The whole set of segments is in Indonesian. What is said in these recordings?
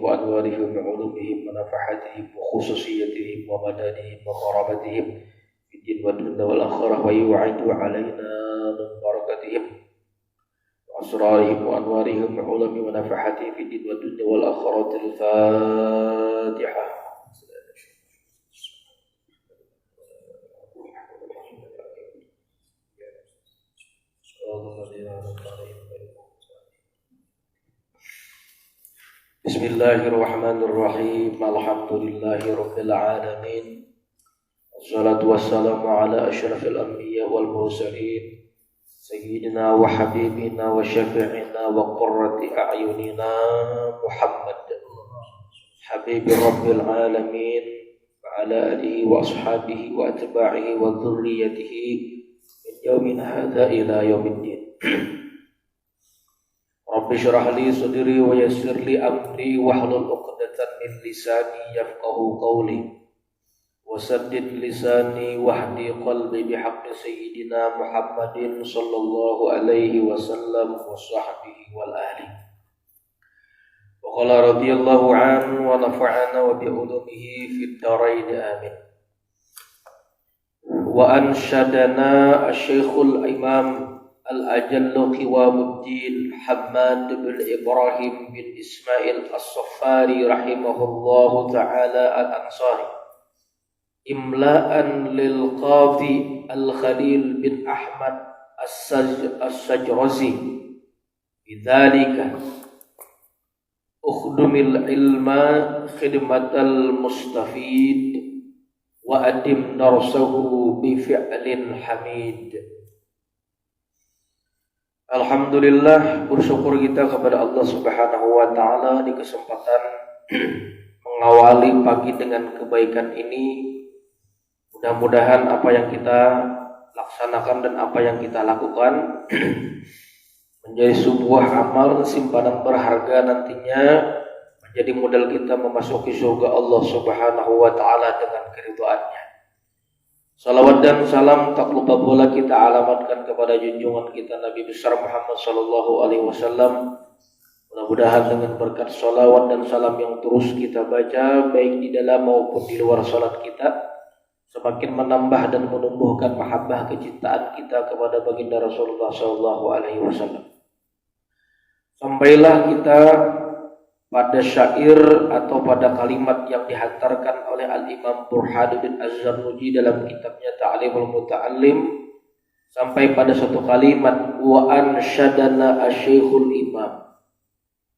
وأنوارهم وعلومهم ونفحاتهم وخصوصيتهم ومدادهم وقرابتهم في الدين والدنيا والآخرة ويوعد علينا من بركتهم وأسرارهم وأنوارهم وعلومهم ونفحاتهم في الدين والدنيا والآخرة. الفاتحة. Bismillahirrahmanirrahim. Alhamdulillahirabbil alamin. Wassalatu wassalamu ala asyrafil anbiya wal mursalin sayyidina wa habibina wa syafi'ina wa qurrati a'yunina Muhammad habibi rabbil alamin wa ala alihi wa ashabihi wa atba'ihi wa dhurriyyatihi min yawmin hadza ila yaumiddin. Rabbi syrah li sadri wa yassir li amri wahlul 'uqdatam min lisani yafqahu qawli wasaddid lisani wahdi qalbi bihaqqi sayyidina Muhammadin sallallahu alaihi wasallam wa sahbihi wal ahli. Wa qala radhiyallahu anhu wa nafa'ana wa bi ulumihi fid dharain amin. Wa ansyadana asy-syekhul imam Al-Ajallu Qiwamuddin Hammad bin Ibrahim bin Ismail As-Saffari rahimahullahu ta'ala al-Ansari imla'an lil qadhi Al-Khalil bin Ahmad As-Sajrazi bidzalika ukhdumil ilma khidmatal mustafid wa adim darsahu bi fi'lin hamid. Alhamdulillah, bersyukur kita kepada Allah Subhanahu wa ta'ala di kesempatan mengawali pagi dengan kebaikan ini. Mudah-mudahan apa yang kita laksanakan dan apa yang kita lakukan menjadi sebuah amal simpanan berharga nantinya, menjadi modal kita memasuki surga Allah Subhanahu wa ta'ala dengan keridhaannya. Salawat dan salam tak lupa pula kita alamatkan kepada junjungan kita Nabi besar Muhammad sallallahu alaihi wasallam. Mudah-mudahan dengan berkat salawat dan salam yang terus kita baca baik di dalam maupun di luar salat kita, semakin menambah dan menumbuhkan mahabbah kecintaan kita kepada baginda Rasulullah sallallahu alaihi wasallam. Sampailah kita pada syair atau pada kalimat yang dihantarkan oleh Al-Imam Burhanuddin Az-Zarnuji dalam kitabnya Ta'limul Muta'allim, sampai pada satu kalimat wa ansyadana asy-syekhul imam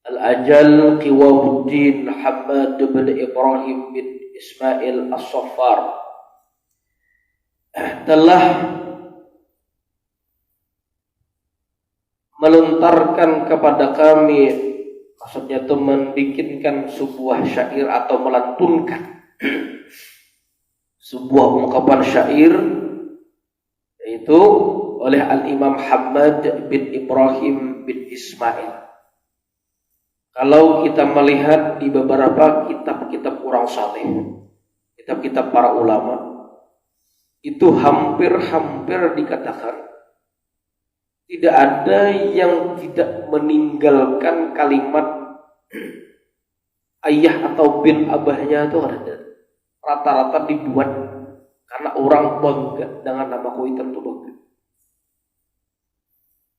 Al-Ajal Qiwamuddin Hammad bin Ibrahim bin Ismail As-Saffar telah melontarkan kepada kami, maksudnya itu membikinkan sebuah syair atau melantunkan sebuah ungkapan syair, yaitu oleh Al-Imam Hammad bin Ibrahim bin Ismail. Kalau kita melihat di beberapa kitab-kitab orang saleh, kitab-kitab para ulama, itu hampir-hampir dikatakan tidak ada yang tidak meninggalkan kalimat ayah atau bin abahnya itu ada. Rata-rata dibuat karena orang bangga dengan nama kuitan itu bangga.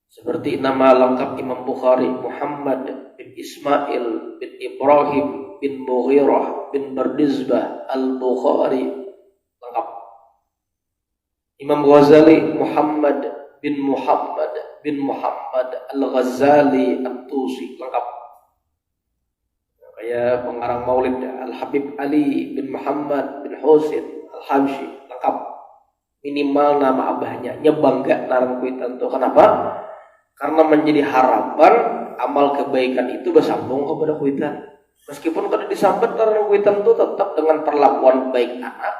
Seperti nama lengkap Imam Bukhari Muhammad bin Ismail bin Ibrahim bin Mughirah bin Bardizbah Al-Bukhari lengkap. Imam Ghazali Muhammad bin Muhammad Al-Ghazali At-Tusi lengkap. Kayak pengarang maulid Al-Habib Ali bin Muhammad bin Husain Al-Habsyi lengkap. Minimal nama abahnya bangga narang kuitan itu. Kenapa? Karena menjadi harapan amal kebaikan itu bersambung kepada kuitan. Meskipun kada disambut narang kuitan itu tetap dengan perlakuan baik anak,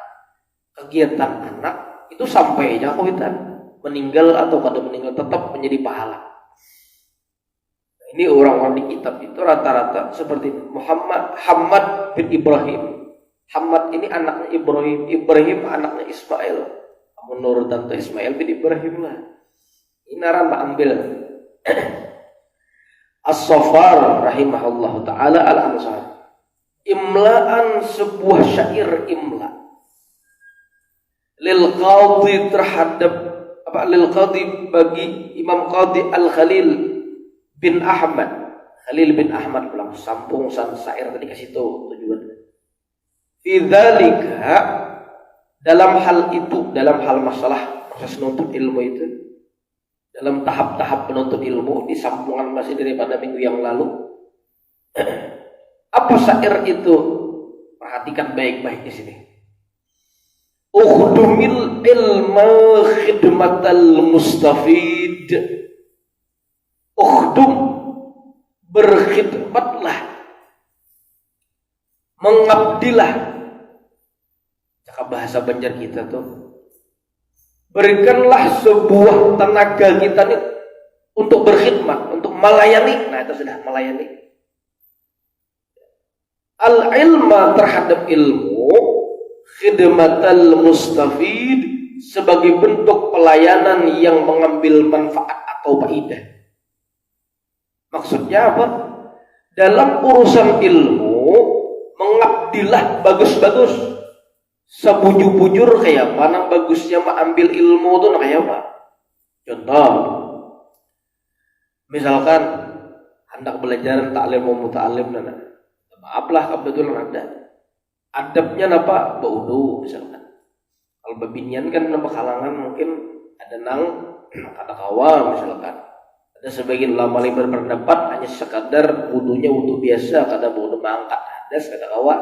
kegiatan anak itu sampai aja kuitan. Meninggal atau kada meninggal tetap menjadi pahala. Ini orang-orang di kitab itu rata-rata seperti Hammad bin Ibrahim. Hammad ini anaknya Ibrahim, Ibrahim anaknya Ismail. Menurut tante Ismail bin Ibrahim lah. Ini naramba ambil As-Saffar rahimahullah ta'ala al-Ansari. imlaan sebuah syair imla lil qadhi terhadap lil qadhi bagi Imam Qadhi Al-Khalil bin Ahmad. Khalil bin Ahmad pulang sampung syair tadi kasih tahu tujuan. Fi dzalika dalam hal itu, dalam hal masalah proses menuntut ilmu itu, dalam tahap-tahap menuntut ilmu di sampungan masih daripada minggu yang lalu. Apa syair itu? Perhatikan baik-baik di sini. Ukhdumil ilma khidmatal mustafid. Ukhdum, berkhidmatlah, mengabdilah. Cakap bahasa Banjar kita tuh, berikanlah sebuah tenaga kita nih untuk berkhidmat, untuk melayani. Nah itu sudah melayani. Al-ilma terhadap ilmu, khidmatal mustafid, sebagai bentuk pelayanan yang mengambil manfaat atau faidah. Maksudnya apa? Dalam urusan ilmu, mengabdilah bagus-bagus. Sebujur-bujur kayak apa? Nang bagusnya mah ambil ilmu tuh kayak apa? Contoh, misalkan hendak belajar taklim mau muta'alim nana. Maaflah kebetulan ada adabnya napa baudu misalkan. Kalau babinian kan napa kalangan mungkin ada nang kata kawa misalkan. Ada sebagian ulama lain berpendapat hanya sekadar wudunya wudu biasa, kada wudu mangkat hadas kata kawa.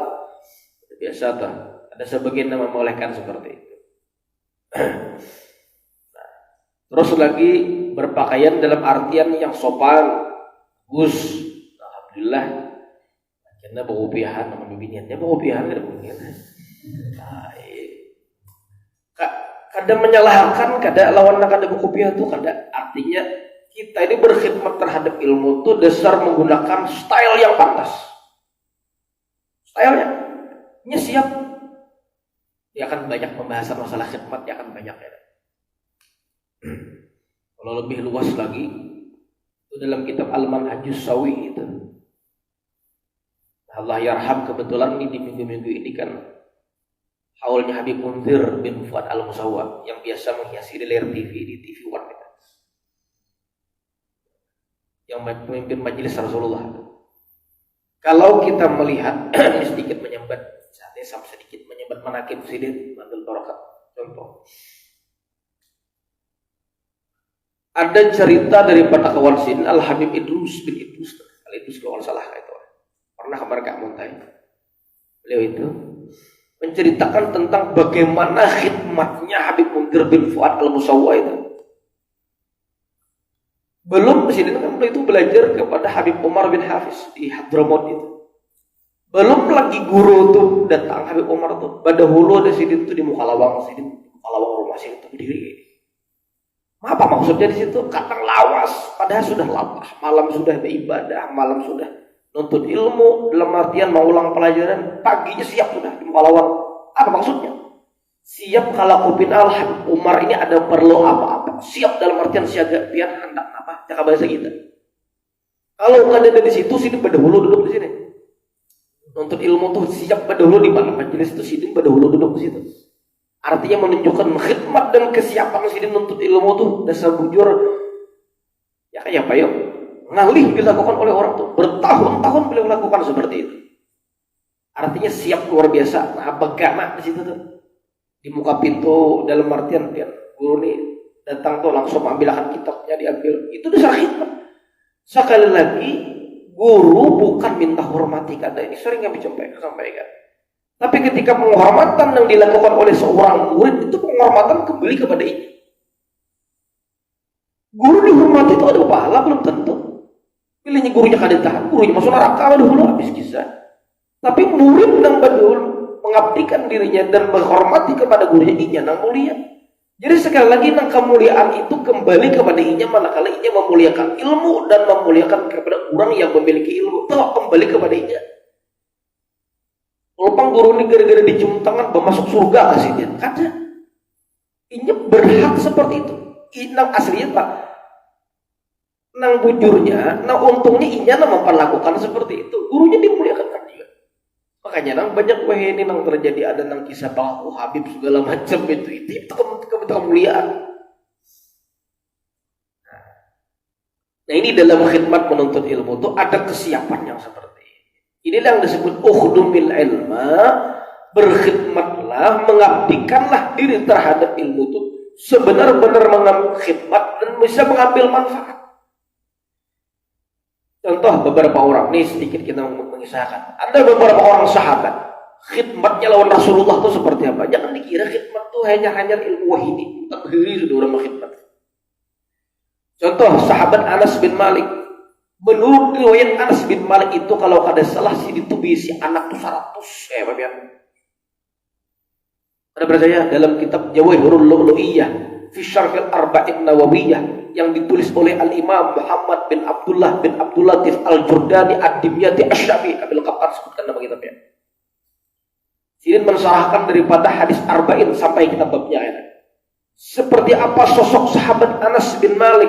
Biasa tuh. Ada sebagian yang membolehkan seperti itu. Nah, terus lagi berpakaian dalam artian yang sopan, bagus. Alhamdulillah. Karena berkopiahan nama bibiniannya berkopiahan kada mungkin. Kadang menyalahkan, kadang lawan kada berkopiah itu kada. Artinya kita ini berkhidmat terhadap ilmu itu dasar menggunakan style yang pantas. Stylenya, ini siap. Dia akan banyak pembahasan masalah khidmat, dia akan banyak ya. Kalau lebih luas lagi, itu dalam kitab Al-Manhajus Sawi itu. Allah yarham, kebetulan ini di minggu-minggu ini kan haulnya Habib Munzir bin Fuad Al-Musawwa yang biasa menghiasi di layar TV di TV One kita. Yang memimpin majelis Rasulullah. Kalau kita melihat ini sedikit menyambat saatnya sama sedikit menyambat manakib Sidin Abdul Barakat. Contoh. Ada cerita daripada kawan Sidin Al-Habib Idrus bin Idrus. Al-Idrus kalau salah itu. Pernah kabar Kak Muntai. Beliau itu menceritakan tentang bagaimana khidmatnya Habib Munzir bin Fuad Al-Musawwa itu. Belum presiden kan itu belajar kepada Habib Umar bin Hafiz di Hadramaut itu. Belum lagi guru tuh datang Habib Umar tuh. Badahulu ada sidin tuh di Mukalawang, rumah sidin tuh berdiri. Apa maksudnya di situ? Kadang lawas, padahal sudah lapah, malam sudah beribadah, malam sudah nuntut ilmu, dalam artian mau ulang pelajaran, paginya siap sudah di Mukalawang. Apa maksudnya? Siap kalau kupin Habib Umar ini ada perlu apa-apa. Siap dalam artian siaga biar hendak apa? Cakap bahasa kita. Kalau nggak ada di situ, sini berdahulu duduk di sini. Nuntut ilmu tuh siap berdahulu di mana majelis itu sini berdahulu duduk di situ. Artinya menunjukkan khidmat dan kesiapan sini nuntut ilmu tuh dasar bujur. Ya kayak apa ya? Ngalih dilakukan oleh orang tuh bertahun-tahun beliau lakukan seperti itu. Artinya siap luar biasa. Nah, begana di situ tuh di muka pintu dalam artian dia guru nih datang tuh langsung ambilkan kitabnya diambil. Itu dasar khidmat. Sekali lagi guru bukan minta hormati, kata ini sering kami sampaikan. Tapi ketika penghormatan yang dilakukan oleh seorang murid itu penghormatan kembali kepada ini. Guru dihormati itu ada pahala belum tentu. Pilihnya gurunya kada tahan, gurunya masuk neraka dulu habis kisah. Tapi murid yang betul mengabdikan dirinya dan menghormati kepada gurunya inya nang mulia. Jadi sekali lagi nang kemuliaan itu kembali kepada inya manakala inya memuliakan ilmu dan memuliakan kepada orang yang memiliki ilmu. Itu kembali kepada inya. Walaupun guru ini gara-gara dicium tangan bermasuk surga kasih dia. Kada. Inya berhak seperti itu. Nang aslinya Pak. Nang bujurnya, nang untungnya inya memperlakukan seperti itu. Gurunya dimuliakan kan juga. Makanya nang banyak ini nang terjadi ada nang kisah Bang Habib segala macam itu kemuliaan. Nah ini dalam khidmat menuntut ilmu itu ada kesiapan yang seperti ini. Inilah yang disebut ukhdumil ilma, berkhidmatlah, mengabdikanlah diri terhadap ilmu itu sebenar-benar mengambil khidmat dan bisa mengambil manfaat. Contoh beberapa orang, nih sedikit kita mengisahkan. Ada beberapa orang sahabat, khidmatnya lawan Rasulullah itu seperti apa? Jangan dikira khidmat itu hanya ilmu wahidi, terdiri sudah orang berkhidmat. Contoh sahabat Anas bin Malik. Menurut riwayat Anas bin Malik itu kalau ada salah sih ditubisi anak tuh 100 ya. Ada percaya dalam kitab Jawahirul Lu'lu'iyah fi Syarhil Arba'in Nawawiyah yang ditulis oleh Al-Imam Muhammad bin Abdul Latif Al-Jurdani Ad-Dimyati Asy-Syafi'i. Abil Qattan sebutkan nama kitabnya. Sidin mensyarahkan daripada hadis Arba'in sampai kitab babnya ya. Seperti apa sosok sahabat Anas bin Malik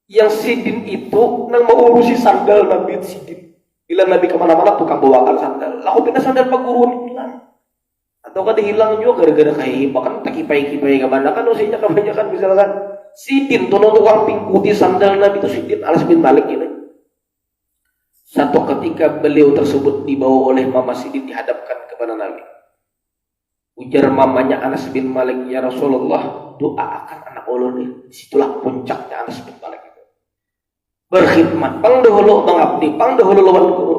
yang Sidin itu nang mengurusi sandal Nabi Sidin. Bila Nabi kemana-mana tukang bawakan sandal. Lalu pindah sandal pak guru hilang. Atau kan hilang juga gara-gara kayak bahkan tak kipai kemana kan usianya kebanyakan misalkan Sidin tuh tukang pingkuti sandal Nabi itu Sidin Anas bin Malik ini. Satu ketika beliau tersebut dibawa oleh Mama Sidin dihadapkan kepada Nabi. Ujar mamanya Anas bin Malik, ya Rasulullah, doakan anak ulun nih. Disitulah puncaknya Anas bin Malik itu. Berkhidmat, pang dahulu mengabdi, pang dahulu lawan guru.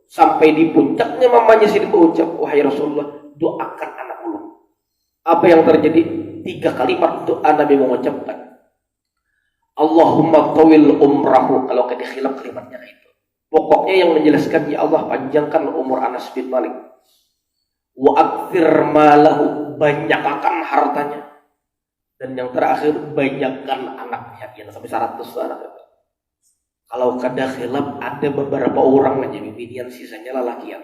Sampai di puncaknya mamanya Sidin berucap, wahai Rasulullah, doakan anak ulun. Apa yang terjadi? 3 kalimat doa Nabi mengucapkan. Allahumma tawil umrahu. Kalau kita khilaf kalimatnya itu. Pokoknya yang menjelaskan, ya Allah panjangkan umur Anas bin Malik. Wa akthir malahu, banyakkan hartanya. Dan yang terakhir, banyakkan anaknya. Yang sampai 100 anak. Kalau kada khilaf ada beberapa orang aja bibinian, sisanya lelakian.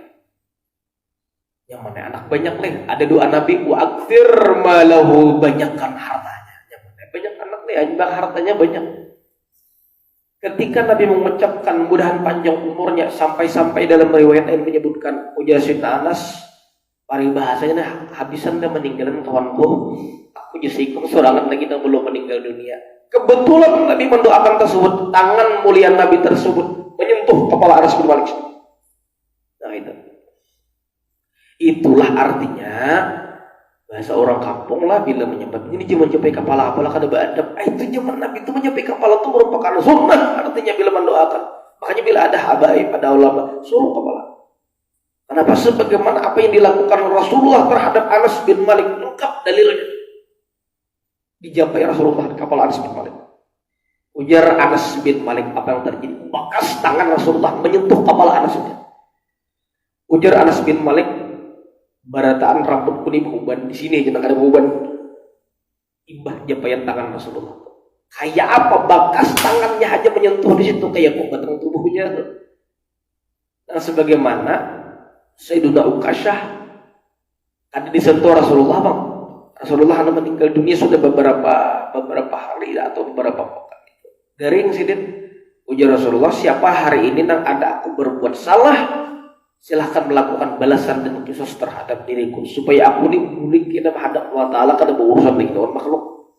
Yang mana anak banyak leh. Ada doa Nabi, wa akthir malahu, banyakkan hartanya. Yang mana banyak anak leh, juga hartanya banyak. Ketika Nabi mengucapkan mudahan panjang umurnya, sampai-sampai dalam riwayat lain menyebutkan ujar Sayyidina Anas, paribahasanya habisan dah meninggalkan kawanku, aku jasikum sorangan lagi yang belum meninggal dunia. Kebetulan Nabi mendoakan tersebut, tangan mulia Nabi tersebut menyentuh kepala Anas bin Malik. Nah itu. Itulah artinya bahasa orang kampung lah bila menyebut ini cuma mencapai kepala apalah kada beradab. Itu zaman Nabi itu mencapai kepala itu merupakan sunnah, artinya bila mendoakan. Makanya bila ada habaib, ada ulama, suruh kepala. Kenapa? Sebagaimana apa yang dilakukan Rasulullah terhadap Anas bin Malik, lengkap dalilnya. Dijapai Rasulullah di kepala Anas bin Malik. Ujar Anas bin Malik, apa yang terjadi? Bekas tangan Rasulullah menyentuh kepala Anas. Ujar Anas bin Malik, barataan rambut kuning uban di sini jangan ada uban. Imbah japaian tangan Rasulullah. Kayak apa bekas tangannya aja menyentuh di situ kayak kok batang tubuhnya. Nah, sebagaimana Sayyiduna Uqasyah ada disentuh Rasulullah, Bang. Rasulullah meninggal dunia sudah beberapa hari atau beberapa pekan. Garing sidin. Ujar Rasulullah, siapa hari ini nang ada aku berbuat salah, silahkan melakukan balasan dan kisos terhadap diriku supaya aku ini mulik kita menghadap Allah Ta'ala kada berurusan dengan makhluk.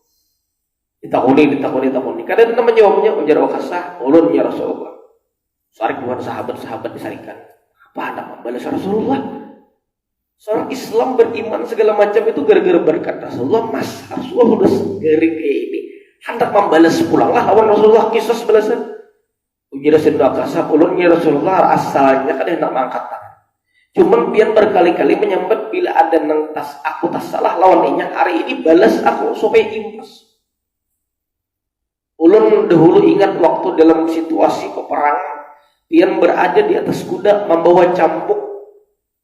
Ditakuni. Kadang kita menjawabnya ujar Uqasyah, ulun ya Rasulullah. Sarik bukan sahabat-sahabat disarikan. Apa hendak membalas Rasulullah? Seorang Islam beriman segala macam itu gara-gara berkat Rasulullah. Mas Rasulullah sudah garing kayak ini, hendak membalas pulanglah lawan Rasulullah kisos balasan. Ujar Sayyidina Uqasyah, ulun ya Rasulullah asalnya kan hendak mengangkat tangan. Cuman pian berkali-kali menyambat bila ada nang aku tas salah lawan inya hari ini balas aku supaya impas. Ulun dahulu ingat waktu dalam situasi peperangan, pian berada di atas kuda membawa cambuk.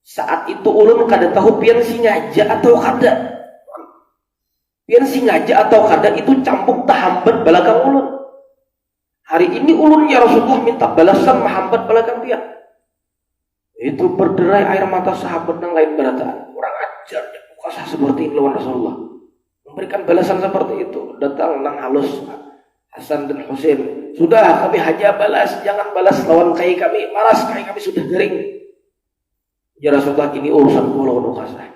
Saat itu ulun kada tahu pian sengaja atau kada. Pian sengaja atau kada itu cambuk tahambat belakang ulun. Hari ini ulun ya Rasulullah minta balasan menghambat belakang dia. Itu berderai air mata sahabat yang lain berataan. Kurang ajar ya Uqasyah seperti ini lawan Rasulullah. Memberikan balasan seperti itu. Datang nang halus Hasan dan Husain. Sudah kami hanya balas, jangan balas lawan kai kami. Malas kai kami sudah garing. Ya Rasulullah, ini urusan kula Ukasah.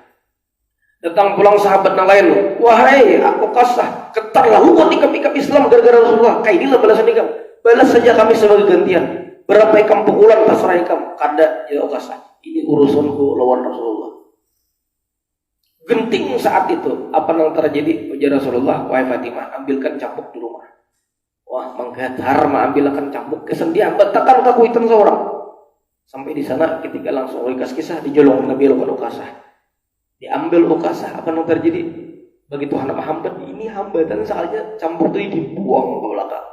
Datang pulang sahabat yang lain, wahai Ukasah, keterlaluan ikam Islam gara-gara Rasulullah. Kayak inilah balasan ikam. Balas saja kami sebagai gantian. Berapa ikam pukulan terserah ikam. Kada ya Ukasah. Ini urusanku lawan Rasulullah. Genting saat itu. Apa yang terjadi? Ujar Rasulullah, wahai Fatimah, ambilkan cambuk di rumah. Wah, menggetar mengambilkan cambuk kesendian. Betakan kakuitan seorang. Sampai di sana ketika langsung rikas kisah dijolong Nabi Ukasah. Diambil Ukasah, apa yang terjadi? Begitu anak Muhammad, ini hambatan saja cambuk itu dibuang ke belakang.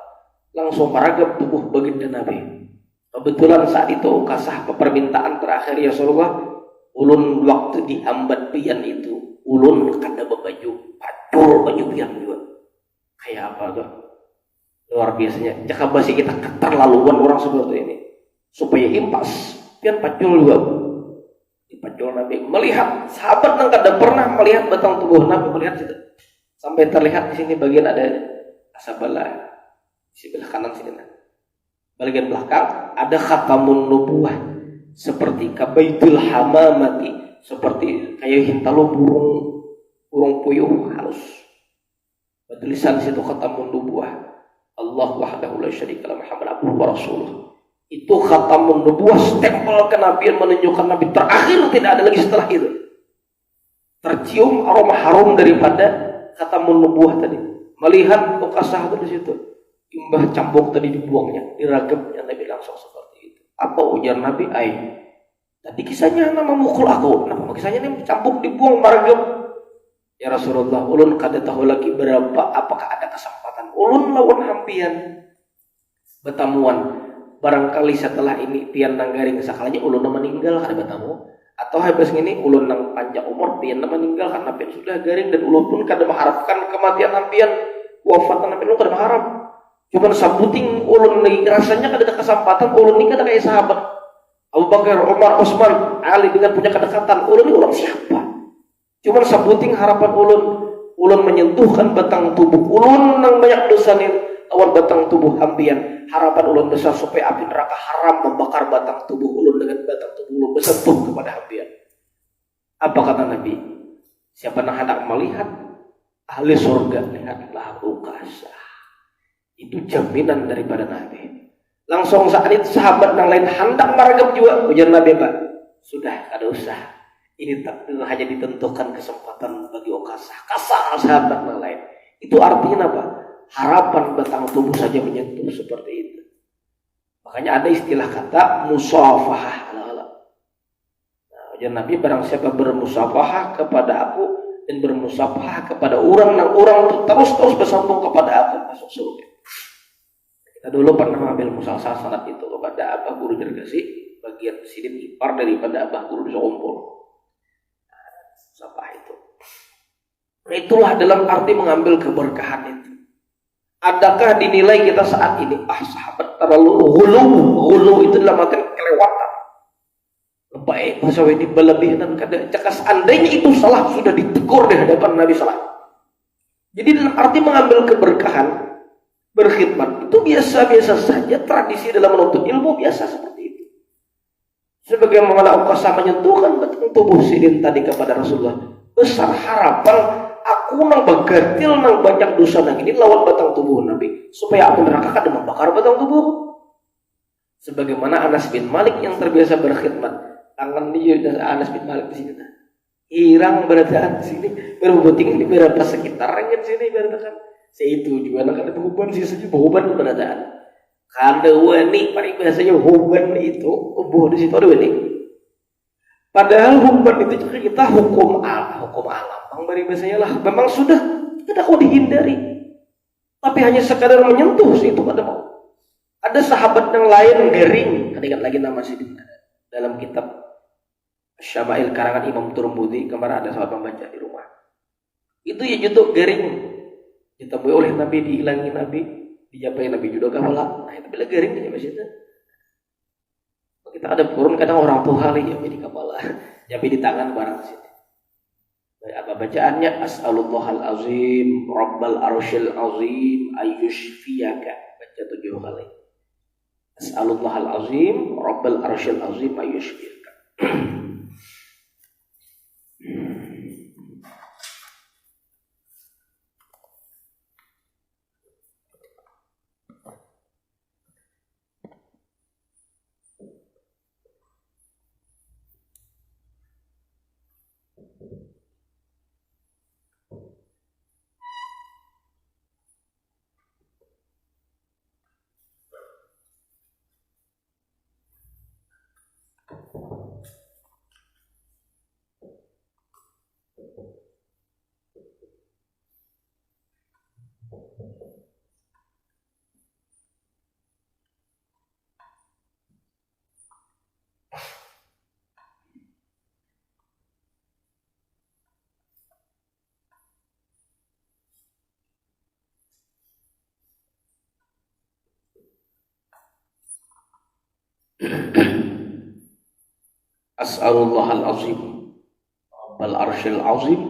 Langsung paragap tubuh baginda Nabi. Kebetulan saat itu Ukasah permintaan terakhir ya Rasulullah, ulun waktu dihambat pian itu, ulun kada baju pacul baju pian juga. Kayak apa tuh? Luar biasanya. Jika basi kita keterlaluan orang seperti ini. Supaya impas, pian pacul juga. Dipacul Nabi melihat sahabat yang kada pernah melihat batang tubuh Nabi, melihat situ. Sampai terlihat di sini bagian ada asabala di sebelah kanan sini. Bagian belakang ada khatamun nubuwah seperti kabaitul hamamati, seperti kayak hintalo burung puyuh halus. Tulisan di situ khatamun nubuwah. Allah wahdahu la syarika lahu Muhammad abduhu wa rasuluh. Itu khatamun nubuwah, stempel kenabian menunjukkan Nabi terakhir, tidak ada lagi setelah itu. Tercium aroma harum daripada khatamun nubuwah tadi. Melihat Ukasah di situ, imbah cambuk tadi dibuangnya, diragapnya Nabi langsung seperti itu. Apa ujar Nabi? Tadi kisahnya nama mukul aku. Kenapa kisahnya ini cambuk dibuang maragap? Ya Rasulullah, ulun kada tahu lagi berapa, apakah ada kesempatan ulun lawan hampian betamuan. Barangkali setelah ini pian nang garing sakalanya ulun meninggal kada bertemu, atau habis ini ulun nang panjang umur pian meninggal karena pian sudah garing, dan ulun pun kada mengharapkan kematian hampian, wafat hampian ulun kada mengharap. Cuman sabuting ulun lagi rasanya kada ada kesempatan, ulun ini kada kayak sahabat Abu Bakar, Umar, Utsman, Ali dengan punya kedekatan. Ulun ini ulun siapa? Cuman sabuting harapan ulun menyentuhkan batang tubuh ulun nang banyak dosa ni lawan batang tubuh hampian. Harapan ulun besar supaya api neraka haram membakar batang tubuh ulun dengan batang tubuh ulun bersentuh kepada hampian. Apa kata Nabi? Siapa yang hendak melihat ahli surga, lihatlah Ukasah. Itu jaminan daripada Nabi. Langsung saat itu sahabat yang lain hendak maragap juga. Ujar Nabi, Pak, sudah kada usah. Ini hanya ditentukan kesempatan bagi Ukasah. Kasar sahabat yang lain. Itu artinya apa? Harapan batang tubuh saja menyentuh seperti itu. Makanya ada istilah kata musafahah. Ujar Nabi, barang siapa bermusafahah kepada aku dan bermusafahah kepada orang terus bersambung kepada aku, masuk surga. Kita dulu pernah ambil musafah sanad itu kepada Abah Guru Dirgasi, bagian sini ipar daripada Abah Guru Sompol. Musafah itu. Itulah dalam arti mengambil keberkahan itu. Adakah dinilai kita saat ini sahabat terlalu ghulu itu dalam arti kelewatan, lebay bahasa ini berlebihan, kada cekas andainya itu salah sudah ditegur di hadapan Nabi salah. Jadi dalam arti mengambil keberkahan, berkhidmat itu biasa-biasa saja, tradisi dalam menuntut ilmu biasa seperti itu. Sebagaimana Ukasah menyentuhkan batang tubuh sidin tadi kepada Rasulullah, besar harapan aku nang begatil nang banyak dosa nang ini lawan batang tubuh Nabi supaya aku neraka kada membakar batang tubuh. Sebagaimana Anas bin Malik yang terbiasa berkhidmat, tangan dia Anas bin Malik di sini. Irang beradaan di sini, berbuting ini berapa sekitar ringgit sini beradakan. Seitu juga nak ada beban sih saja beban beradaan. Kada wani paling biasanya beban itu kubuh di situ ada wani. Padahal hukum itu juga kita hukum alam. Bang bari biasanya lah, memang sudah tidak kau dihindari. Tapi hanya sekadar menyentuh itu pada mau. Ada sahabat yang lain garing, ada ingat lagi nama sih dalam kitab Syama'il karangan Imam Turmudi, kemarin ada sahabat membaca di rumah. Itu ya jutuk garing. Ditemui oleh Nabi, diilangi Nabi, dijapai Nabi juga kawala. Nah itu bila garing di masjidnya. Kita ada turun kadang orang tua lagi jadi kepala, jadi di tangan barang sini. Apa bacaannya? As'alullahal azim, Rabbal arsyil azim, ayyushfiyaka. Baca 7 kali. As'alullahal azim, Rabbal arsyil azim, ayyushfiyaka. As'alullahal azim Rabbal arsyil azim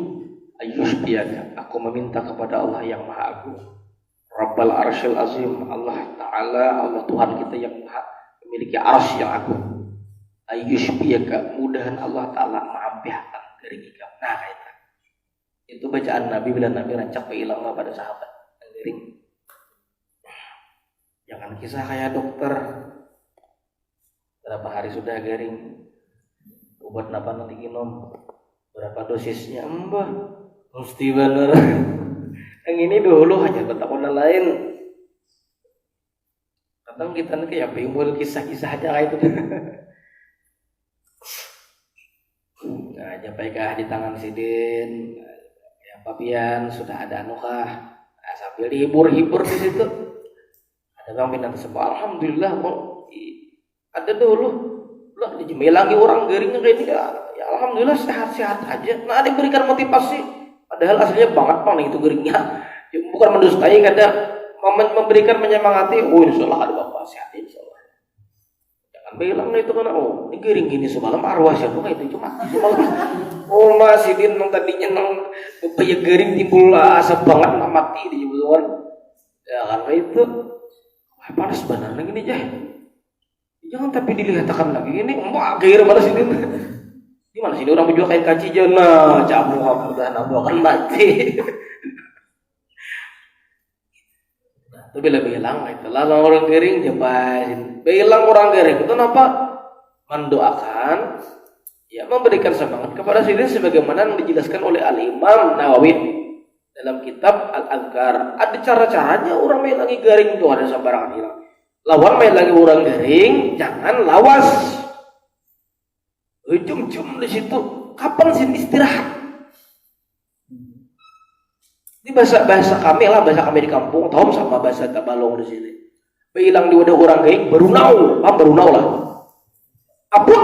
ayyushbiyaka. Aku meminta kepada Allah yang maha agung, Rabbal arsyil azim, Allah Ta'ala, Allah Tuhan kita yang maha memiliki arsy yang agung, ayyushbiyaka, mudahan Allah Ta'ala mengampiahkan dari ikam. Nah kaitan itu bacaan Nabi bila Nabi rancak ilang pada sahabat yang gering. Jangan kisah kayak dokter, berapa hari sudah garing, obat apa nanti minum, berapa dosisnya, mbah mesti bener. Yang ini dulu hanya ketakutan lain. Kadang kita nih kayak bimbul kisah-kisah aja kayak itu. Nah, japaikah di tangan sidin, yang papian sudah ada anukah, nah, sambil dihibur-hibur di situ. Ada bang pindah tersebut, alhamdulillah kok ada dulu. Lah dijemelangi orang garingnya kayak ini ya alhamdulillah sehat-sehat aja. Nah diberikan motivasi, padahal aslinya banget bang itu garingnya. Bukan mendustai, kadang memberikan menyemangati. Oh insyaallah ada bapak sehat insyaallah. Jangan bilang itu kan oh ini garing gini semalam arwah siapa itu cuma semalam. Oh masih din nang tadinya nang bebaya garing timbul asap banget mati di jebuluan. Ya karena itu panas benar gini jah. Jangan tapi dilihatkan lagi ini mbak gair mana sini? Di mana sini orang menjual kain kaci jana, camu udah nabu akan mati. Nah, itu bila bilang itulah orang kering jepain. Bilang orang kering itu apa? Mendoakan, ya memberikan semangat kepada sini sebagaimana yang dijelaskan oleh Al-Imam Nawawi dalam kitab Al-Adhkar. Ada cara-caranya orang melangi garing itu ada sembarangan hilang. Lawan main lagi orang garing, jangan lawas. Ujung-ujung di situ, kapan sih istirahat? Ini bahasa kami lah, bahasa kami di kampung, tahu sama bahasa Tabalong di sini. Bilang di wadah orang garing, berunau, paham berunau lah. Apa?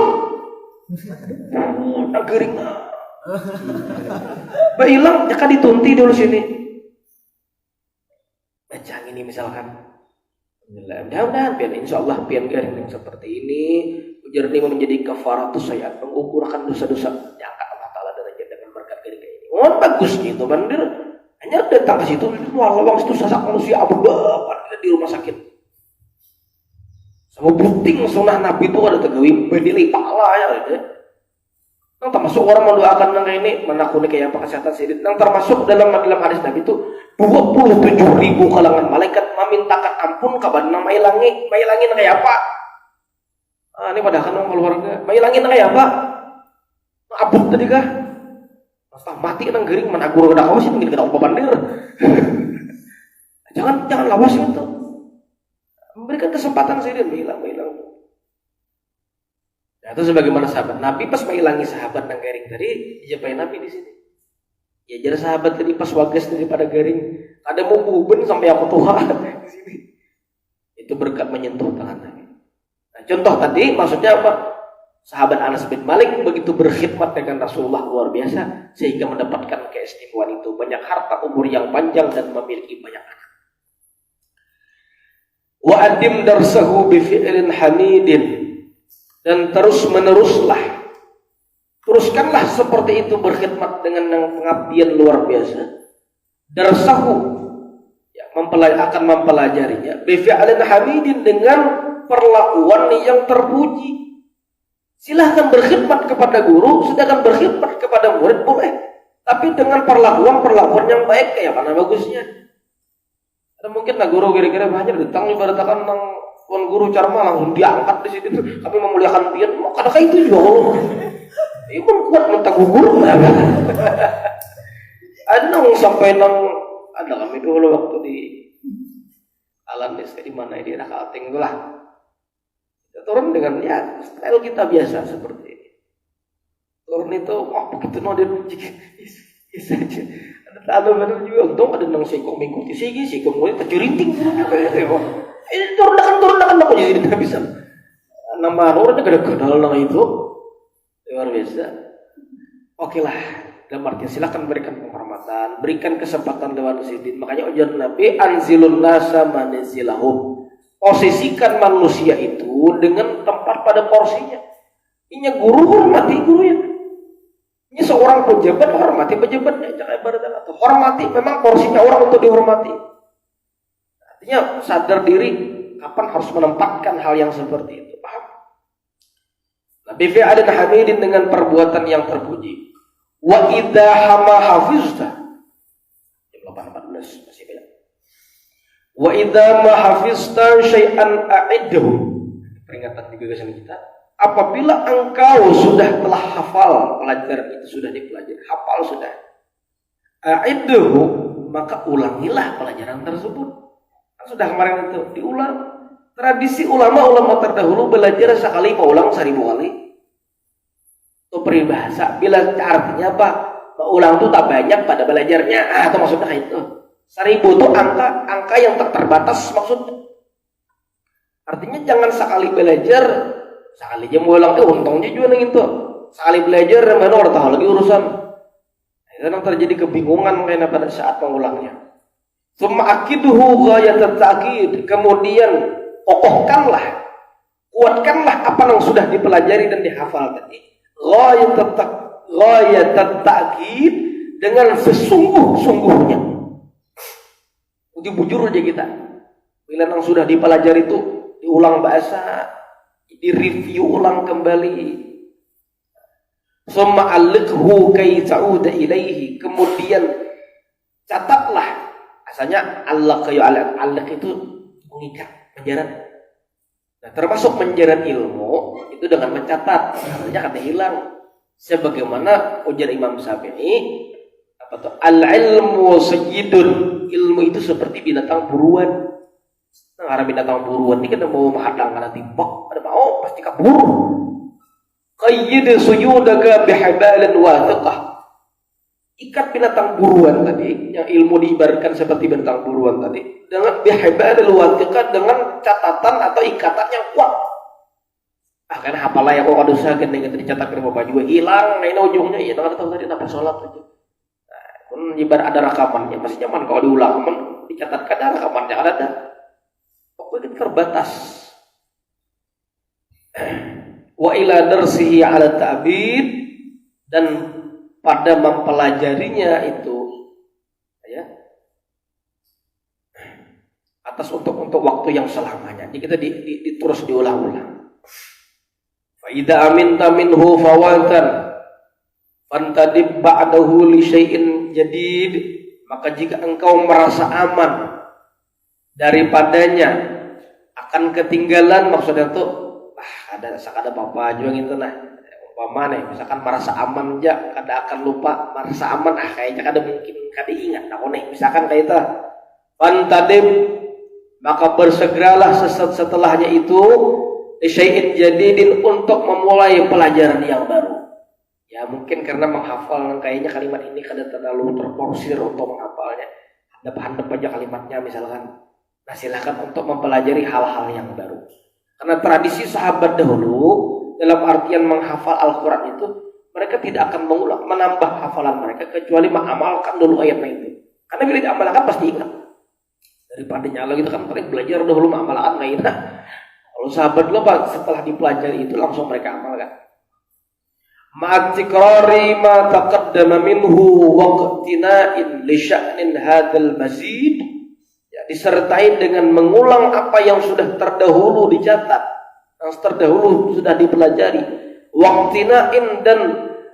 Nak garing. Bilang, jangan ditunti dulu sini. Macam ini misalkan. Mudah-mudahan pian insyaallah pian garing seperti ini ujar ini menjadi kafaratus sayyi'at, mengukurkan dosa-dosa diangkat Allah Taala derajat dengan berkat garing ini. Oh bagus gitu bandir. Hanya datang ke situ lawang situ sasak manusia abu bapak di rumah sakit. Sama puting sunnah Nabi itu ada tegawi bedili pala ya gitu. Nang termasuk orang mendoakan nang ini menakuni kayak apa kesehatan sidit. Nang termasuk dalam hadis Nabi itu 27.000 kalangan malaikat memintakan ampun kepada mailangi kayak apa? Ah ini padahal kan keluarga mailangi kayak apa? Abut tadi kah? Pas mati nang gering mana guru kada kawas itu kada apa bandir. Jangan lawas itu. Memberikan kesempatan sidit bilang. Nah, itu sebagaimana sahabat Nabi pas menghilangi sahabat nang garing tadi, dijapai Nabi di sini. Ya jadi sahabat tadi pas wagas daripada garing, ada mau buben sampai aku tua di sini. Itu berkat menyentuh tangan Nabi. Nah, contoh tadi maksudnya apa? Sahabat Anas bin Malik begitu berkhidmat dengan Rasulullah luar biasa sehingga mendapatkan keistimewaan itu, banyak harta, umur yang panjang dan memiliki banyak anak. Wa adim darsahu bi fi'lin hamidin. Dan terus meneruslah, teruskanlah seperti itu berkhidmat dengan pengabdian luar biasa. Darsahu, ya, akan mempelajarinya. Bifi'alin hamidin dengan perlakuan yang terpuji. Silahkan berkhidmat kepada guru, sedangkan berkhidmat kepada murid boleh, tapi dengan perlakuan yang baik kayak mana bagusnya. Ada mungkin lah guru kira-kira banyak datang ibaratkan nang tuan guru Carma langsung diangkat di situ. Kami memuliakan pian. Mau kadang itu juga Allah. Ibu kuat mentang guru. Ada nang sampai nang ada kami dulu waktu di Alan Desa di mana di daerah Kalteng itulah. Kita turun dengan ya style kita biasa seperti ini. Turun itu begitu noden saja. Ada benar juga untung ada nang singkong mengikuti singkong mulai terjerinting ini turun aku jadi tidak bisa. Nama orangnya gede-gede lah itu luar biasa. Oke lah, dalam artian silakan berikan berikan kesempatan lewat sidin. Makanya ujar Nabi anzilun nasa manzilahum, posisikan manusia itu dengan tempat pada porsinya. Ini guru hormati gurunya. Ini seorang pejabat hormati pejabatnya. Jangan ibaratkan atau hormati. Memang porsinya orang untuk dihormati. Artinya sadar diri kapan harus menempatkan hal yang seperti itu. Paham? Nabi fi'alin hamidin dengan perbuatan yang terpuji. Wa idza hama hafizta. Jam 8.14 masih banyak. Wa idza ma hafizta syai'an a'idhu. Peringatan juga ke kita. Apabila engkau sudah telah hafal pelajaran itu sudah dipelajari, hafal sudah. A'idhu, maka ulangilah pelajaran tersebut. Kan sudah kemarin itu diulang. Tradisi ulama-ulama terdahulu belajar sekali mengulang 1000 kali. Itu peribahasa. Bila artinya apa? Mengulang itu tak banyak pada belajarnya. Itu maksudnya itu. 1000 itu angka yang tak terbatas maksudnya. Artinya jangan sekali belajar, sekali aja mengulang. Untungnya juga nih itu. Sekali belajar, mana orang tahu lagi urusan. Kadang terjadi kebingungan karena pada saat mengulangnya. Summa akiduhu ghayatat ta'kid. Kemudian kokohkanlah, kuatkanlah apa yang sudah dipelajari dan dihafal tadi. Ghayatat ta'kid dengan sesungguh-sungguhnya. Bujur aja kita. Bila yang sudah dipelajari itu diulang bahasa, direview ulang kembali. Summa alliqhu kay ta'uda ilaihi. Kemudian catatlah. Asalnya allaq itu mengikat, menjerat. Nah, termasuk menjerat ilmu itu dengan mencatat. Artinya kata hilang. Sebagaimana ujar Imam Syafi'i, apa tuh? Al-ilmu sayyidun. Ilmu itu seperti binatang buruan. Nah, karena binatang buruan ini kita mau menghadang karena timbak, ada mau pasti kabur. Qayyid suyudaka bihabalin wathiqah. Ikat binatang buruan tadi, yang ilmu diibaratkan seperti binatang buruan tadi, dengan bihabalil wathiqah, dengan catatan atau ikatan yang kuat. Karena hafalah yang kau dosa dengan dicatat ke bapak juga hilang. Nah ini ujungnya ya, nggak tahu tadi apa sholat aja. Nah, ibarat ada rekamannya, masih nyaman kalau diulang, dicatatkan ada rekamannya ada. Pokoknya terbatas. Wa ila darsihi ala ta'bid, dan pada mempelajarinya itu ya atas untuk waktu yang selamanya. Jadi kita terus diulang-ulang. Fa idza aminta minhu fawatan fantadib ba'dahu li syai'in jadid, maka jika engkau merasa aman daripadanya akan ketinggalan, maksudnya tuh ada apa-apa juga gitu nah. Umpama nih, misalkan merasa aman aja, kada akan lupa, merasa aman kayaknya kada mungkin kada ingat. Nah, nih, misalkan kayak itu, fantadib, maka bersegeralah setelahnya itu syai'in jadidin, untuk memulai pelajaran yang baru. Ya mungkin karena menghafal kayaknya kalimat ini kada terlalu terporsir untuk menghafalnya. Handap-handap aja kalimatnya misalkan. Nah, silakan untuk mempelajari hal-hal yang baru. Karena tradisi sahabat dahulu dalam artian menghafal Al-Quran itu, mereka tidak akan menambah hafalan mereka kecuali mengamalkan dulu ayatnya itu. Karena bila diamalkan pasti ingat. Daripada nyala gitu kan, mereka belajar dahulu mengamalkan nggak ingat. Kalau sahabat lo setelah dipelajari itu langsung mereka amalkan. Ma'atikrari ma taqaddama minhu waqtina'in li sya'nin hadzal mazid. Ya, disertai dengan mengulang apa yang sudah terdahulu dicatat, yang terdahulu sudah dipelajari, waqtina'in, dan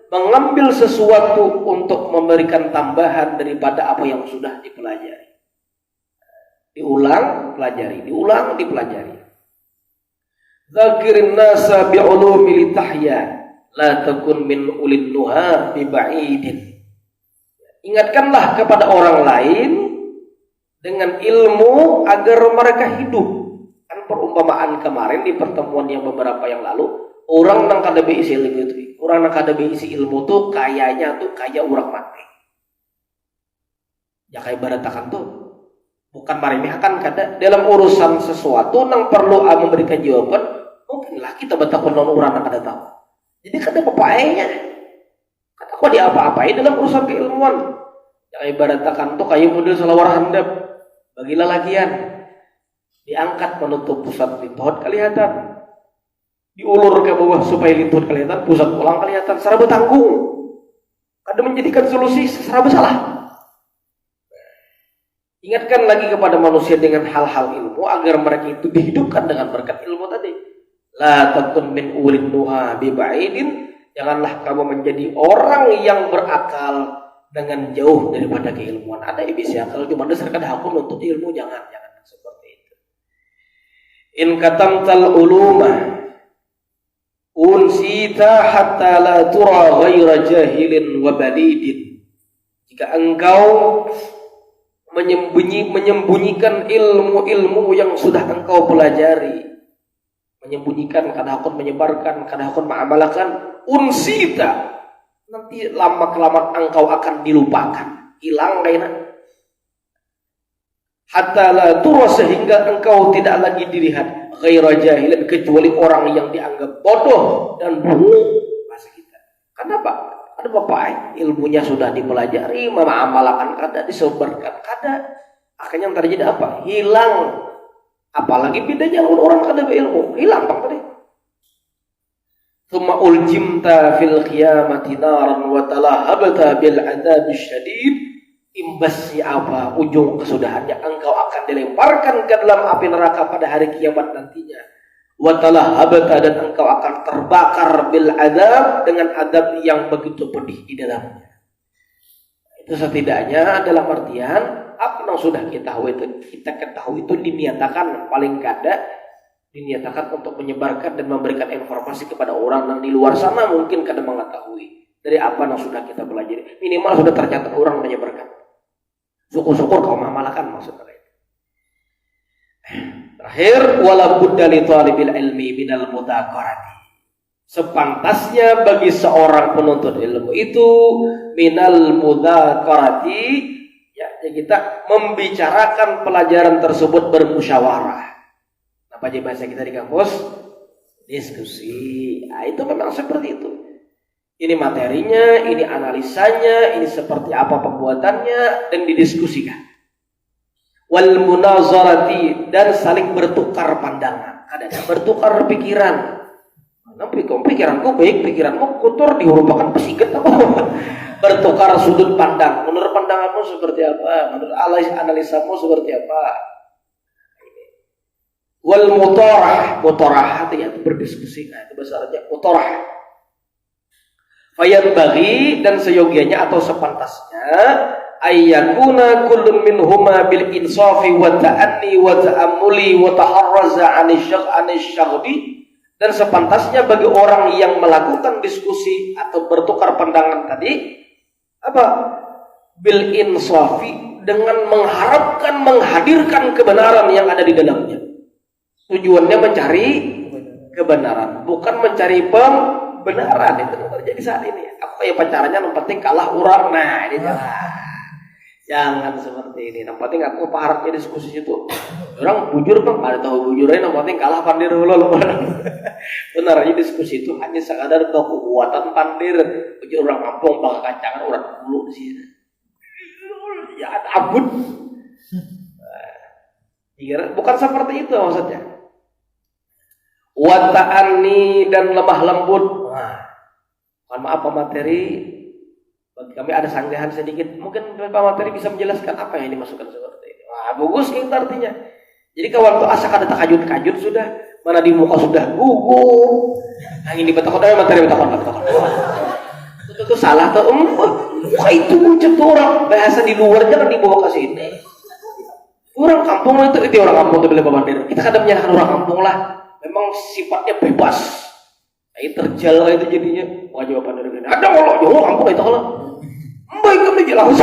mengambil sesuatu untuk memberikan tambahan daripada apa yang sudah dipelajari. Diulang, pelajari, diulang, dipelajari. Zakirin nasa bi'ulumi litahya, la takun min ulil nuha biba'idin. Ingatkanlah kepada orang lain dengan ilmu agar mereka hidup. Kan perumpamaan kemarin di pertemuan yang beberapa yang lalu, orang yang kada beisi ilmu itu, orang yang kada beisi ilmu tuh kayaknya tuh kayak orang mati. Ya kayak baratakan tuh bukan maremehkan kada dalam urusan sesuatu yang perlu memberikan jawaban, mungkinlah kita batakon orang yang kada tahu. Jadi kada apa-apanya. Kada kok diapa-apain dalam urusan keilmuan. Ya kayak baratakan tuh kayak model salawar handap. Bagilah lagian diangkat menutup pusat lintuh kelihatan, diulur ke bawah supaya lintuh kelihatan, pusat tulang kelihatan, serba tanggung. Kada menjadikan solusi serba salah. Ingatkan lagi kepada manusia dengan hal-hal ilmu agar mereka itu dihidupkan dengan berkat ilmu tadi. La takun min ulil nuha bi ba'idin, janganlah kamu menjadi orang yang berakal dengan jauh daripada keilmuan. Ada yang bisa akal cuma dasarkan hakun untuk ilmu, jangan seperti itu. In katamtal uluma unsita hatta la tura ghaira jahilin wa balidin. Jika engkau menyembunyikan ilmu-ilmu yang sudah engkau pelajari, menyembunyikan karena hakun menyebarkan, karena hakun mengamalkan, unsita, nanti lama-kelamaan engkau akan dilupakan, hilang kayaknya. Hatta la tura, sehingga engkau tidak lagi dilihat ghaira jahilin, kecuali orang yang dianggap bodoh dan bungu bahasa kita. Kenapa? Ada bapak ilmunya sudah dipelajari, mengamalkan kada, disebarkan kada, akhirnya yang terjadi apa? Hilang. Apalagi bedanya orang kada berilmu, hilang bang tadi. Tsumma uljimta fil qiyamati naran wa talahabta bil adzab syadid. Imbasnya apa? Ujung kesudahannya engkau akan dilemparkan ke dalam api neraka pada hari kiamat nantinya. Wa talahabta, dan engkau akan terbakar bil adzab, dengan azab yang begitu pedih di dalamnya. Itu setidaknya dalam artian apa yang sudah kita ketahui itu diniatakan, paling kada diniatakan untuk menyebarkan dan memberikan informasi kepada orang yang di luar sana mungkin kada mengetahui dari apa yang sudah kita pelajari. Minimal sudah tercatat orang menyebarkan. Syukur-syukur kau mengamalkan maksudnya. Terakhir, wala budda li talibil ilmi minal mudzakarati. Sepantasnya bagi seorang penuntut ilmu itu minal mudzakarati, ya kita membicarakan pelajaran tersebut bermusyawarah. Apa aja bahasa kita di kampus? Diskusi. Nah, itu memang seperti itu. Ini materinya, ini analisanya, ini seperti apa pembuatannya, dan didiskusikan. Wal munazarati, dan saling bertukar pandangan, kadang bertukar pikiran. Nanti pikiranku baik, pikiranmu kotor, dirupakan pesigat apa? Bertukar sudut pandang. Menurut pandanganmu seperti apa? Menurut analisamu seperti apa? Wal mutarah itu berdiskusi. Nah, itu bahasa Arabnya mutarah. Fayat bagi, dan seyogianya atau sepantasnya ayyakuna kullun minhuma bil insafi wa ta'anni wa ta'ammuli wa taharraza 'anil syaghbi, dan sepantasnya bagi orang yang melakukan diskusi atau bertukar pandangan tadi apa? Bil insafi, dengan mengharapkan menghadirkan kebenaran yang ada di dalamnya. Tujuannya mencari kebenaran, bukan mencari pembenaran. Itu terjadi saat ini. Aku kayak pacarannya yang penting kalah orang. Nah, ini jangan seperti ini. Yang penting aku paharapnya diskusi itu. Orang bujur bang, ada tahu bujurnya. Yang penting kalah pandir dulu. Benar, ini diskusi itu hanya sekadar kekuatan pandir. Bujur orang kampung, bang kancangan orang dulu di sini. Ya abud. Bukan seperti itu maksudnya. Wa ta'anni, dan lemah lembut. Mohon maaf Pak Materi, bagi kami ada sanggahan sedikit. Mungkin Pak Materi bisa menjelaskan apa yang dimasukkan seperti ini. Wah, bagus kita artinya. Jadi kawan tuh asa kada takajut-kajut sudah, mana di muka sudah gugur. Angin di betakon materi betakon. Itu salah tuh. Wah, itu muncul orang bahasa di luar, jangan dibawa ke sini. Orang kampung itu orang kampung tuh beli Pak Materi. Kita kada menyalahkan orang kampung lah. Memang sifatnya bebas. Itu terjal itu jadinya. Wah, jawaban dari gini. Ada kalau jauh kampung itu kalau. Baik kami jelas.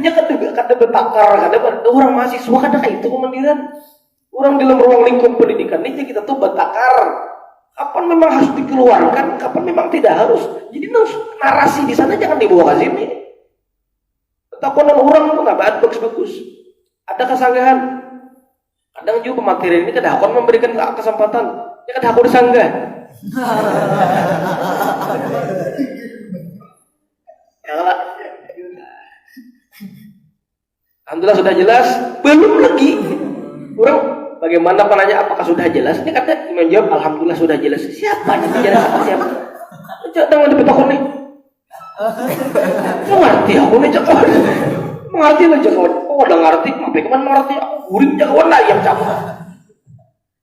Nya kada betakar, kada orang mahasiswa kada kayak itu kemandiran. Orang dalam ruang lingkup pendidikan ini kita tuh betakar. Kapan memang harus dikeluarkan, kapan memang tidak harus. Jadi narasi di sana jangan dibawa ke sini. Betakonan orang pun enggak bagus-bagus. Ada kesanggahan. Kadang juga materi ini kada hakon memberikan kesempatan. Ya kada hakon disanggah. Alhamdulillah sudah jelas. Belum lagi orang bagaimana penanya apakah sudah jelas? Ini kata Imam jawab, alhamdulillah sudah jelas. Siapa yang jelas apa siapa? Jangan dipetakon nih. Mengerti aku nih cakap. Mengerti lah cakap. Oh udah ngerti, sampai kemana mengerti? Aku guring cakap lah yang cakap.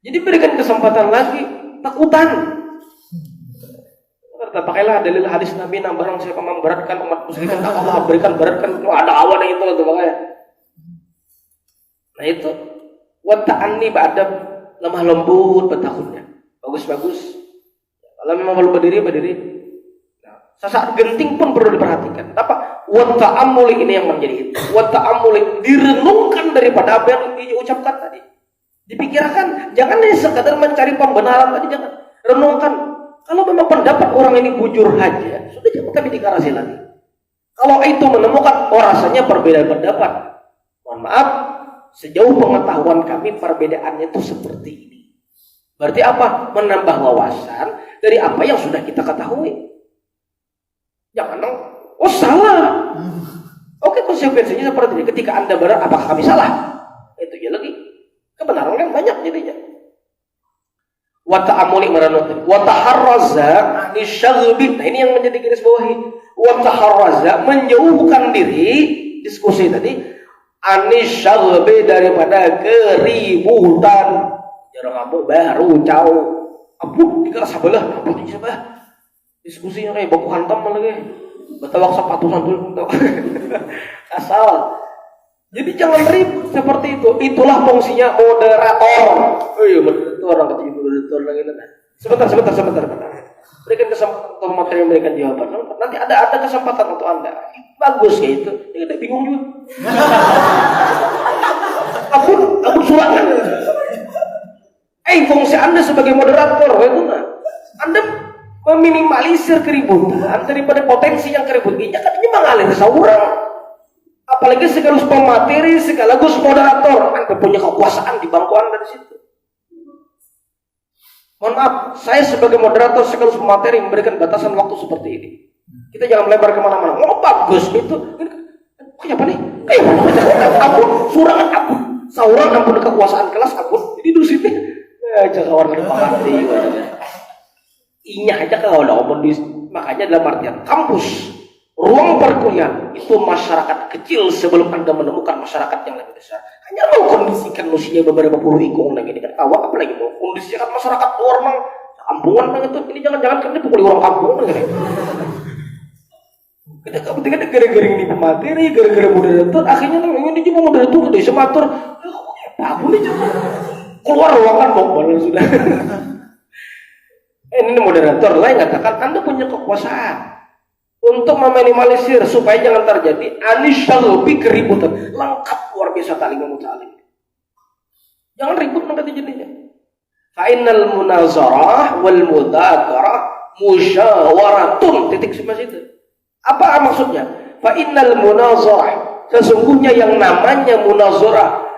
Jadi berikan kesempatan lagi, takutan. Pakailah dalil hadis Nabi yang barang siapa memberatkan umat muslimin, Allah berikan beratkan. Ada awan itu tuh makanya. Nah itu wa ta'anni ba'adab, lemah lembut bertakutnya. Bagus-bagus. Kalau memang perlu berdiri. Nah, sesaat genting pun perlu diperhatikan. Apa? Wa ta'ammuli ini yang menjadi itu. Wa ta'ammuli direnungkan daripada apa yang diucapkan tadi. Dipikirkan, jangan hanya sekadar mencari pembenaran tadi, jangan. Renungkan. Kalau memang pendapat orang ini bujur saja, sudah jangan kami dikarasi lagi. Kalau itu menemukan rasanya perbedaan pendapat, mohon maaf, sejauh pengetahuan kami perbedaannya itu seperti ini. Berarti apa? Menambah wawasan dari apa yang sudah kita ketahui. Jangan oh salah. Oke, konsekuensinya seperti ini. Ketika Anda benar, apakah kami salah? Itu ya lagi. Kebenaran kan banyak jadinya. Wa ta'amuli merenung, wa taharraza anisyagbi. Nah ini yang menjadi garis bawahi. Wa taharraza menjauhkan diri, diskusi tadi, anisyagbi daripada keributan. Jarang kamu baru jauh. Ampun, dikira sabalah, ampun sabalah. Diskusinya kayak baku hantam lagi. Betawak sepatu santul asal. Jadi jangan ribut seperti itu. Itulah fungsinya moderator. Oh iya, moderator orang kecil moderator lagi nanti. Sebentar. Berikan kesempatan untuk materi memberikan jawaban. Nanti ada kesempatan untuk Anda. Bagus kayak itu. Ini kita bingung juga. Ampun suratkan. Fungsi Anda sebagai moderator, Anda meminimalisir keributan daripada potensi yang keributannya kan ini mengalir seorang. Apalagi sekaligus pemateri, sekaligus moderator. Anda punya kekuasaan di bangku Anda di situ. Mohon maaf, saya sebagai moderator sekaligus pemateri memberikan batasan waktu seperti ini. Kita jangan melebar kemana-mana. Oh bagus itu. Kenapa nih? Ampun, surangan ampun. Seorang ampun kekuasaan kelas ampun. Jadi di sini. Jangan kawan berpakati. Inya aja kalau udah omong di. Makanya dalam artian kampus. Ruang perkuliahan itu masyarakat kecil sebelum Anda menemukan masyarakat yang lebih besar. Hanya mengkondisikan usia beberapa puluh ikung lagi dengan awak, apalagi mau kondisikan masyarakat orang kampungan itu. Ini jangan-jangan kan pukuli orang kampung kan. Kita kepentingan gara-gara ini pemateri, gara-gara moderator, akhirnya ini cuma moderator ke desa matur. Aku nih keluar ruangan mau sudah. Ini moderator lain katakan Anda punya kekuasaan untuk meminimalisir supaya jangan terjadi anisyagbi keributan. Lengkap luar biasa ta'lim muta'alim. Jangan ribut nanti jadinya. Fa'innal munazarah wal mudzakarah musyawaratun. Titik sama situ. Apa maksudnya? Fa'innal munazarah, sesungguhnya yang namanya munazarah,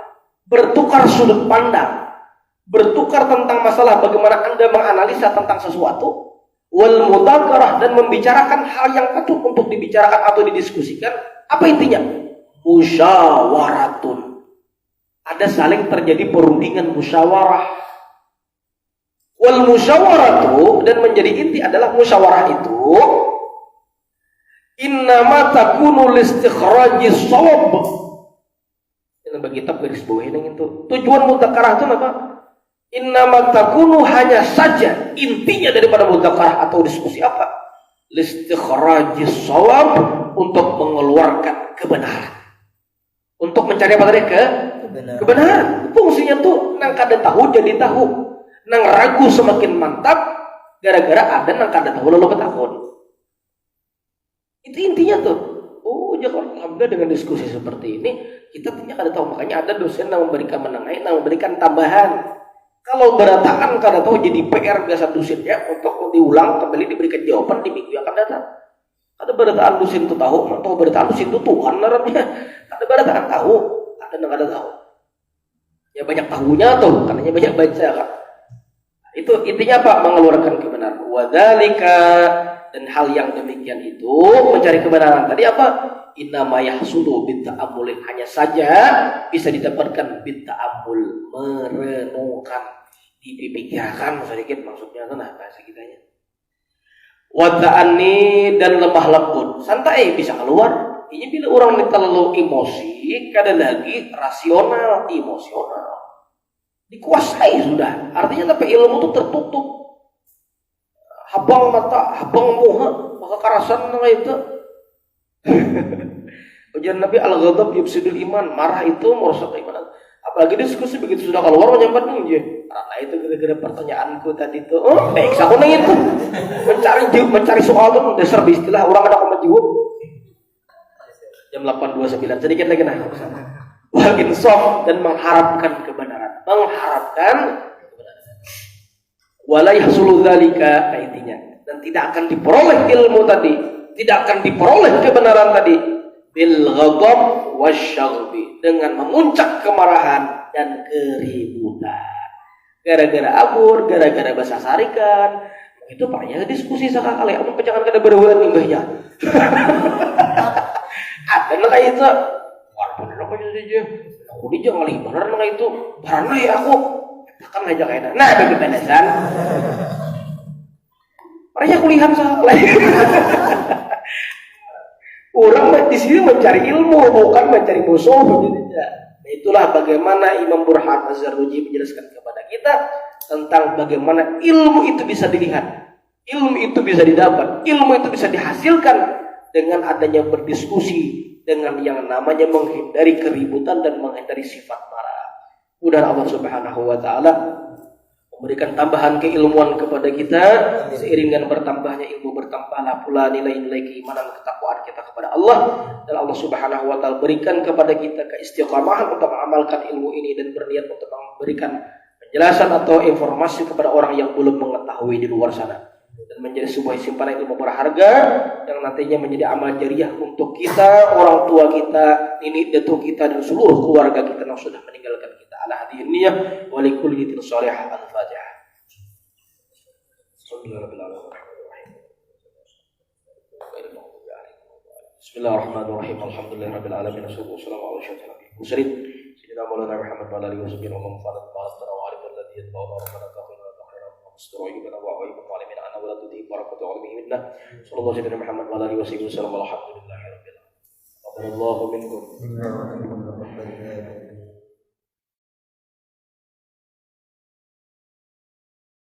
bertukar sudut pandang, bertukar tentang masalah bagaimana Anda menganalisa tentang sesuatu. Wal mudzakarah, dan membicarakan hal yang patut untuk dibicarakan atau didiskusikan. Apa intinya? Musyawaratun. Ada saling terjadi perundingan musyawarah. Wal musyawaratu, dan menjadi inti adalah musyawarah itu innama takunu listikhrajis shawab. Ini bagi kitab garis bawah ini itu. Tujuan mudzakarah itu apa? Innama takunu, hanya saja intinya daripada mudzakarah atau diskusi apa? Listikhrajis shawab, untuk mengeluarkan kebenaran. Untuk mencari apa tadi? Kebenaran. Fungsinya tuh nang kada tahu jadi tahu. Nang ragu semakin mantap gara-gara ada nang kada tahu lalu ketakut. Itu intinya tuh. Oh, jangan alhamdulillah dengan diskusi seperti ini kita punya kada tahu, makanya ada dosen yang memberikan menengahi, yang memberikan tambahan. Kalau berataan kada tahu jadi PR biasa dosennya untuk diulang kembali diberikan jawaban di minggu yang akan datang. Ada berataan dosen itu tahu, atau berataan dosen itu Tuhan narapnya. Ada berataan tahu, ada yang kada tahu. Ya banyak tahunya tuh, karena banyak baca kan. Itu intinya apa? Mengeluarkan kebenaran. Wadzalika, dan hal yang demikian itu mencari kebenaran. Tadi apa? innama yahsulu bitta'ammul, hanya saja bisa didapatkan bitta'ammul, merenungkan, dipikirkan sedikit maksudnya nah bahasa kitanya. Wa ta'anni, dan lemah lembut, santai bisa keluar. Ini bila orang terlalu emosi, kadang lagi rasional, emosional dikuasai sudah. Artinya tapi ilmu itu tertutup. Habang mata, habang muha, maka karasan itu. Ujian Nabi al-ghadab yufsidul iman, marah itu merusak keimanan. Apalagi diskusi begitu sudah keluar menyambat aja. Karena itu gara-gara pertanyaanku tadi itu. Oh, baik aku nang itu. Mencari soal itu dasar istilah orang ada komentar jawab. Jam 8.29 sedikit lagi nah. Wal insaf, dan mengharapkan kebenaran. Wala yahsulu dzalika, intinya, dan tidak akan diperoleh ilmu tadi, tidak akan diperoleh kebenaran tadi bil ghadab wasyaghbi, dengan memuncak kemarahan dan keributan. Gara-gara abur, gara-gara bahasa sarikan, itu banyak diskusi sekali. Amun pejangan kada bereueuan ninggahnya. Ada kayak itu. Walaupun ada kayak saja. Aku dia ngalih bener nang itu. Barana ya aku. Kan aja kayaknya. Nah, ada kebenaran. Mereka kuliah sekali. Orang di sini mencari ilmu, bukan mencari musuh. Nah, itulah bagaimana Imam Burhan Az-Zarruji menjelaskan kepada kita tentang bagaimana ilmu itu bisa dilihat, ilmu itu bisa didapat, ilmu itu bisa dihasilkan dengan adanya berdiskusi, dengan yang namanya menghindari keributan dan menghindari sifat marah. Mudah Allah Subhanahu wa taala memberikan tambahan keilmuan kepada kita, seiring dengan bertambahnya ilmu bertambahlah pula nilai-nilai keimanan ketakwaan kita kepada Allah, dan Allah Subhanahu wa taala berikan kepada kita keistiqamahan untuk mengamalkan ilmu ini dan berniat untuk memberikan penjelasan atau informasi kepada orang yang belum mengetahui di luar sana, dan menjadi sebuah simpanan ilmu berharga yang nantinya menjadi amal jariah untuk kita, orang tua kita, nenek datuk kita, dan seluruh keluarga kita yang sudah meninggalkan kita. Ala hadhihi niyyah wa likulli niyatin shalihah. Al-Fatihah. Bismillahirrahmanirrahim. Alhamdulillahirabbil alamin. Wassalamu ala asyrafil mursalin sayyidina Maulana Muhammad wa alihi wasallam wa man fa'ala ba'da wa alihi alladhi yatba'una rabbana taqina khairan wa mustaqiman wa ayyuhum alimin ana wa la tudhi barakatuhu alaihi minna sallallahu alaihi Muhammad wa alihi wasallam. Alhamdulillahirabbil alamin. Allahu minkum.